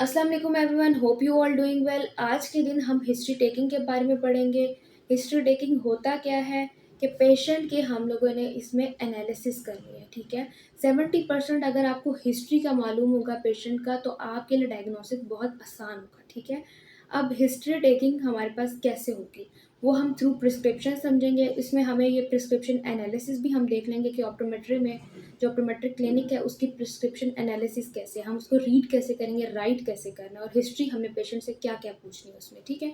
अस्सलाम वालेकुम everyone, hope you all doing well. आज के दिन हम हिस्ट्री टेकिंग के बारे में पढ़ेंगे। हिस्ट्री टेकिंग होता क्या है कि पेशेंट के हम लोगों ने इसमें एनालिसिस करनी है। ठीक है, 70% अगर आपको हिस्ट्री का मालूम होगा पेशेंट का, तो आपके लिए डायग्नोसिस बहुत आसान होगा। ठीक है, अब हिस्ट्री टेकिंग हमारे पास कैसे होगी वो हम थ्रू प्रिस्क्रिप्शन समझेंगे। इसमें हमें ये प्रिस्क्रिप्शन एनालिसिस भी हम देख लेंगे कि ऑप्टोमेट्री में जो ऑप्टोमेट्रिक क्लिनिक है उसकी प्रिस्क्रिप्शन एनालिसिस कैसे है, हम उसको रीड कैसे करेंगे, राइट कैसे करना है, और हिस्ट्री हमने पेशेंट से क्या क्या पूछनी है उसमें। ठीक है,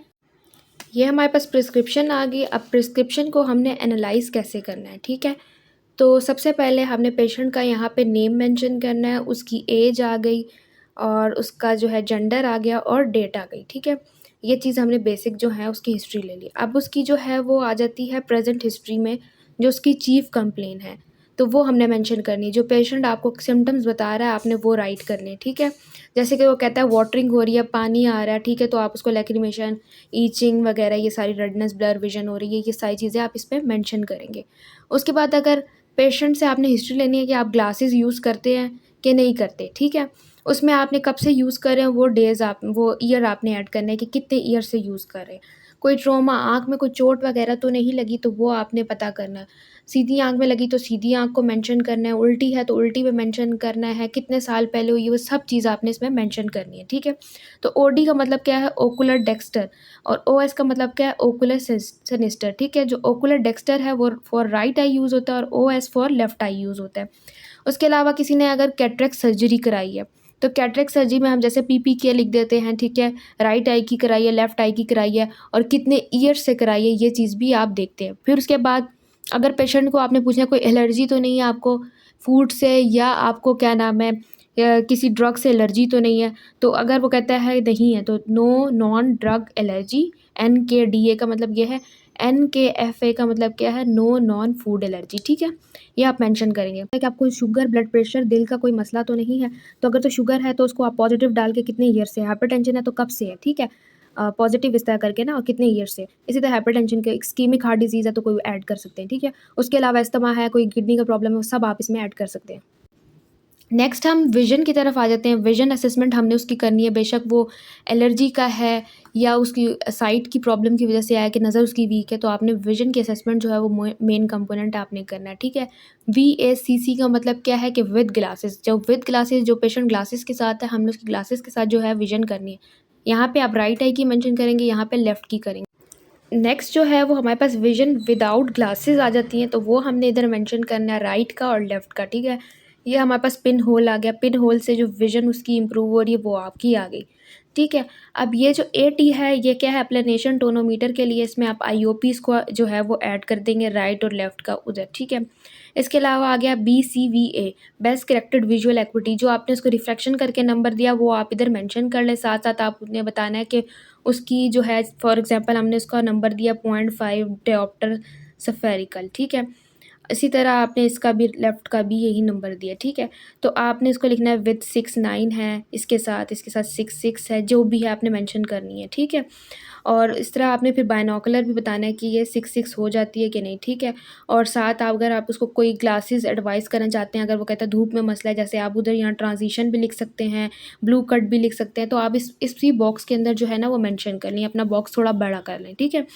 ये हमारे पास प्रिस्क्रिप्शन आ गई। अब प्रिस्क्रिप्शन को हमने एनालाइज कैसे करना है। ठीक है, तो सबसे पहले हमने पेशेंट का यहाँ पे नेम मेंशन करना है, उसकी एज आ गई और उसका जो है जेंडर आ गया और डेट आ गई। ठीक है, ये चीज़ हमने बेसिक जो है उसकी हिस्ट्री ले ली। अब उसकी जो है वो आ जाती है प्रेजेंट हिस्ट्री में, जो उसकी चीफ कंप्लेन है तो वो हमने मेंशन करनी है। जो पेशेंट आपको सिम्टम्स बता रहा है आपने वो राइट करने। ठीक है, जैसे कि वो कहता है वाटरिंग हो रही है, पानी आ रहा है, ठीक है, तो आप उसको लैक्रिमेशन, ईचिंग वगैरह, ये सारी रेडनेस, ब्लर विजन हो रही है, ये सारी चीज़ें आप इस पर मैंशन करेंगे। उसके बाद अगर पेशेंट से आपने हिस्ट्री लेनी है कि आप ग्लासेस यूज़ करते हैं कि नहीं करते। ठीक है, उसमें आपने कब से यूज़ कर रहे हैं वो डेज़, आप वो ईयर आपने ऐड करना है कि कितने ईयर से यूज़ कर रहे हैं। कोई ट्रॉमा, आँख में कोई चोट वगैरह तो नहीं लगी, तो वो आपने पता करना है। सीधी आँख में लगी तो सीधी आँख को मेंशन करना है, उल्टी है तो उल्टी पे मेंशन करना है, कितने साल पहले हुई, वो सब चीज़ आपने इसमें मेंशन करनी है। ठीक है, तो ओडी का मतलब क्या है, ओकुलर डेक्स्टर, और ओएस का मतलब क्या है, ओकुलर सिनिस्टर। ठीक है, जो ओकुलर डेक्स्टर है वो फॉर राइट आई यूज़ होता है और OS for left I use होता है। उसके अलावा किसी ने अगर कैटरेक्ट सर्जरी कराई है तो कैटरेक्ट सर्जरी में हम जैसे पीपी के लिख देते हैं। ठीक है, राइट आई की कराई है, लेफ्ट आई की कराई है और कितने ईयर से कराई है, ये चीज़ भी आप देखते हैं। फिर उसके बाद अगर पेशेंट को आपने पूछना है कोई एलर्जी तो नहीं है आपको फूड से, या आपको क्या नाम है, या किसी ड्रग से एलर्जी तो नहीं है, तो अगर वो कहता है नहीं है तो no known drug allergy. NKDA का मतलब ये है, NKFA का मतलब क्या है, नो नॉन फूड एलर्जी। ठीक है, ये आप मेंशन करेंगे कि आपको शुगर, ब्लड प्रेशर, दिल का कोई मसला तो नहीं है। तो अगर तो शुगर है तो उसको आप पॉजिटिव डाल के कितने ईयर से, हाइपरटेंशन है तो कब से है। ठीक है, पॉजिटिव इस तरह करके ना, और कितने ईयर से। इसी तरह हाइपरटेंशन के इस्कीमिक हार्ट डिजीज़ है तो कोई ऐड कर सकते हैं। ठीक है, उसके अलावा अस्थमा है, कोई किडनी का प्रॉब्लम है, वो सब आप इसमें ऐड कर सकते हैं। नेक्स्ट हम विज़न की तरफ आ जाते हैं। विज़न असेसमेंट हमने उसकी करनी है, बेशक वो एलर्जी का है या उसकी साइट की प्रॉब्लम की वजह से आया कि नज़र उसकी वीक है, तो आपने विज़न की असेसमेंट जो है वो मेन कंपोनेंट आपने करना है। ठीक है, VACC का मतलब क्या है कि विद ग्लासेस, जो विद ग्लासेस, जो पेशेंट ग्लासेस के साथ है, हमने उसकी ग्लासेस के साथ जो है विज़न करनी है। यहाँ पे आप राइट आई की मेंशन करेंगे, यहाँ पे लेफ़्ट की करेंगे। नेक्स्ट जो है वो हमारे पास विजन विदाउट ग्लासेस आ जाती हैं, तो वो हमने इधर मेंशन करना है राइट का और लेफ़्ट का। ठीक है, ये हमारे पास पिन होल आ गया, पिन होल से जो विजन उसकी इम्प्रूव हो रही है वो आपकी आ गई। ठीक है, अब ये जो AT है ये क्या है, एप्लेनेशन टोनोमीटर के लिए, इसमें आप IOPs को जो है वो ऐड कर देंगे राइट और लेफ़्ट का उधर। ठीक है, इसके अलावा आ गया BCVA, best corrected visual equity, जो आपने उसको रिफ्रैक्शन करके नंबर दिया वो आप इधर मेंशन कर लें। साथ साथ आपने बताना है कि उसकी जो है, फॉर एग्जांपल हमने उसका नंबर दिया 0.5 डायोप्टर सफेरिकल। ठीक है, इसी तरह आपने इसका भी, लेफ़्ट का भी यही नंबर दिया। ठीक है, तो आपने इसको लिखना है विथ 6.9 है, इसके साथ 6.6 है, जो भी है आपने मेंशन करनी है। ठीक है, और इस तरह आपने फिर बायनोकुलर भी बताना है कि ये 6.6 हो जाती है कि नहीं। ठीक है, और साथ आप अगर आप उसको कोई ग्लासेस एडवाइस करना चाहते हैं, अगर वो कहता है धूप में मसला है, जैसे आप उधर यहाँ ट्रांजिशन भी लिख सकते हैं, ब्लू कट भी लिख सकते हैं, तो आप इसी बॉक्स के अंदर जो है ना वो मेंशन कर लें, अपना बॉक्स थोड़ा बड़ा कर लें। ठीक है,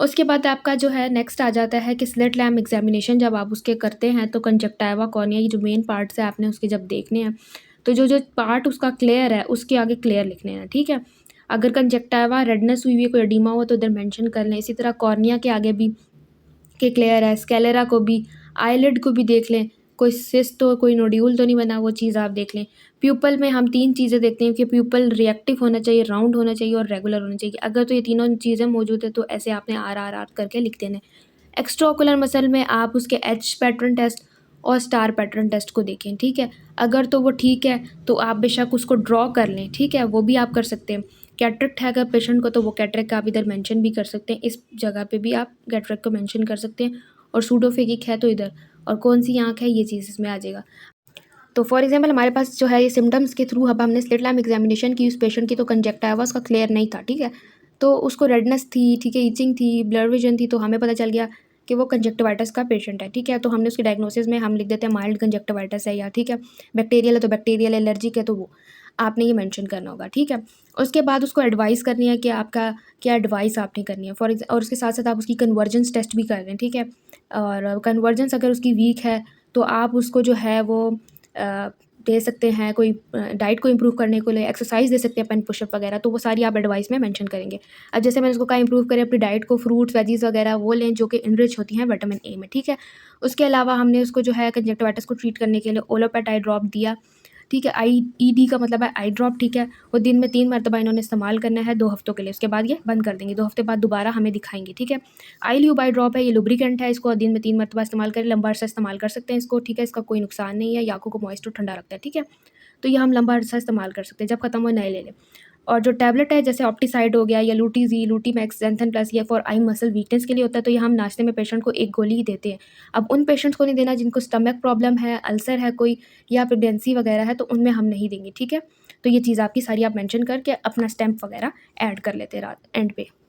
उसके बाद आपका जो है नेक्स्ट आ जाता है कि स्लिट लैम्प एग्जामिनेशन जब आप उसके करते हैं तो कंजक्टाइवा कॉर्निया, ये जो मेन पार्ट्स है आपने उसके जब देखने हैं, तो जो जो पार्ट उसका क्लियर है उसके आगे क्लियर लिखने हैं। ठीक है, अगर कंजक्टाइवा रेडनेस हुई है, कोई एडिमा हुआ तो उधर मेंशन कर लें। इसी तरह कॉर्निया के आगे भी कि क्लियर है, स्केलेरा को भी, आईलिड को भी देख लें, कोई सिस्ट तो, कोई नोड्यूल तो नहीं बना, वो चीज़ आप देख लें। प्यूपल में हम 3 चीज़ें देखते हैं कि प्यूपल रिएक्टिव होना चाहिए, राउंड होना चाहिए और रेगुलर होना चाहिए। अगर तो ये तीनों चीज़ें मौजूद है तो ऐसे आपने RRR करके लिख देना है। एक्स्ट्रा ओकुलर मसल में आप उसके H पैटर्न टेस्ट और स्टार पैटर्न टेस्ट को देखें। ठीक है, अगर तो वो ठीक है तो आप बेशक उसको ड्रॉ कर लें। ठीक है, वो भी आप कर सकते हैं। कैटरेक्ट है अगर पेशेंट को तो वो कैटरेक्ट का आप इधर मेंशन भी कर सकते हैं, इस जगह पे भी आप कैटरेक्ट को मेंशन कर सकते हैं। और सूडोफेगिक है तो इधर, और कौन सी आँख है ये चीज़ इसमें आ जाएगा। तो फॉर एग्जांपल हमारे पास जो है ये सिम्टम्स के थ्रू अब हमने स्लिट लैम्प एग्जामिनेशन की उस पेशेंट की, तो कंजक्टाइवा उसका क्लियर नहीं था। ठीक है, तो उसको रेडनेस थी, ठीक है, ईचिंग थी, ब्लर विजन थी, तो हमें पता चल गया कि वो कंजक्टिवाइटिस का पेशेंट है। ठीक है, तो हमने उसकी डायग्नोसिस में हम लिख देते हैं माइल्ड कंजक्टिवाइटिस है, या ठीक है बैक्टीरियल है तो बैक्टीरियल, एलर्जिक है तो वो। आपने ये मेंशन करना होगा, ठीक है? उसके बाद उसको एडवाइस करनी है कि आपका क्या एडवाइस आपने करनी है और उसके साथ-साथ आप उसकी कन्वर्जेंस टेस्ट भी कर लें, ठीक है? और कन्वर्जेंस अगर उसकी वीक है तो आप उसको जो है वो अ, दे सकते हैं कोई डाइट को इम्प्रूव करने के लिए एक्सरसाइज़ दे सकते हैं पेन पुशअप वगैरह, तो वो सारी आप एडवाइस में मेंशन करेंगे। अब जैसे मैंने उसको कहा इम्प्रूव करें अपनी डाइट को, फ्रूट्स, वेजीज़ वगैरह वो लें जो कि इनरिच होती हैं विटामिन ए में, ठीक है? उसके अलावा हमने उसको जो है कंजक्टिवाइटिस को ट्रीट करने के लिए ओलोपेट आई ड्रॉप दिया, ठीक है? आईईडी का मतलब है आई ड्रॉप, ठीक है? वो दिन में 3 मरतबा इन्होंने इस्तेमाल करना है 2 हफ्तों के लिए, उसके बाद ये बंद कर देंगे, 2 हफ्ते बाद दोबारा हमें दिखाएँगे, ठीक है? आई ल्यूब आई ड्रॉप है, ये लुब्रिकेंट है, इसको दिन में 3 मरतबा इस्तेमाल करें, लंबा अरसा इस्तेमाल कर सकते हैं इसको, ठीक है? इसका कोई नुकसान नहीं है, ये आँखों को मॉइस्ट और ठंडा रखता है, ठीक है? तो ये हम लंबा अरसा इस्तेमाल कर सकते हैं, जब खत्म हो नए ले लें। और जो टैबलेट है जैसे ऑप्टिसाइड हो गया या लूटीज़ी, लूटीमैक्स, ज़ैंथन प्लस, ये फॉर आई मसल वीकनेस के लिए होता है, तो ये हम नाश्ते में पेशेंट को एक गोली ही देते हैं। अब उन पेशेंट्स को नहीं देना जिनको स्टमक प्रॉब्लम है, अल्सर है कोई या प्रेगनेंसी वगैरह है, तो उनमें हम नहीं देंगे, ठीक है? तो ये चीज़ आपकी सारी आप मेंशन करके अपना स्टैम्प वगैरह ऐड कर लेते हैं रात एंड पे।